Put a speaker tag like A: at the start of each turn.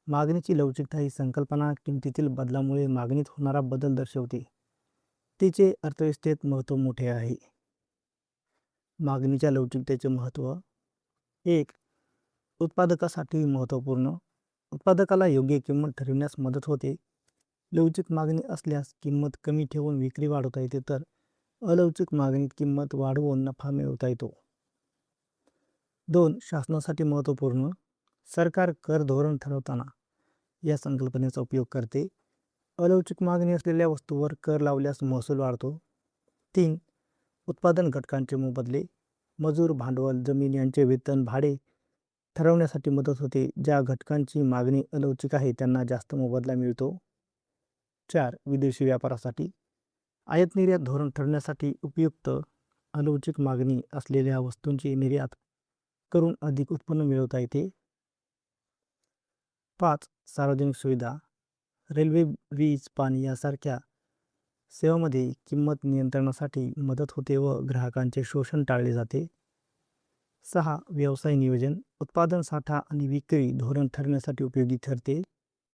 A: मागणीची लवचिकता ही संकल्पना किमतीतील बदलामुळे मागणीत होणारा बदल दर्शवते. तिचे अर्थव्यवस्थेत महत्त्व मोठे आहे. मागणीच्या लवचिकतेचे महत्त्व. 1. उत्पादकासाठी महत्त्वपूर्ण. उत्पादकाला योग्य किंमत ठरविण्यास मदत होते. लवचिक मागणी असल्यास किंमत कमी ठेवून विक्री वाढवता येते, तर अलवचिक मागणीत किंमत वाढवून नफा मिळवता येतो. 2. शासनासाठी महत्त्वपूर्ण. सरकार कर धोरण ठरवताना या संकल्पनेचा उपयोग करते. अलवचिक मागणी असलेल्या वस्तूवर कर लावल्यास महसूल वाढतो. 3. उत्पादन घटकांचे मोबदले. मजूर, भांडवल, जमीन यांचे वेतन, भाडे ठरवण्यासाठी मदत होते. ज्या घटकांची मागणी अलवचिक आहे त्यांना जास्त मोबदला मिळतो. 4. विदेशी व्यापारासाठी. आयात निर्यात धोरण ठरवण्यासाठी उपयुक्त. अलवचिक मागणी असलेल्या वस्तूंची निर्यात करून अधिक उत्पन्न मिळवता येते. 5. सार्वजनिक सुविधा. रेल्वे, वीज, पाणी यासारख्या सेवांमध्ये किंमत नियंत्रणासाठी मदत होते व ग्राहकांचे शोषण टाळले जाते. 6. व्यवसाय नियोजन. उत्पादन, साठा आणि विक्री धोरण ठरवण्यासाठी उपयोगी ठरते.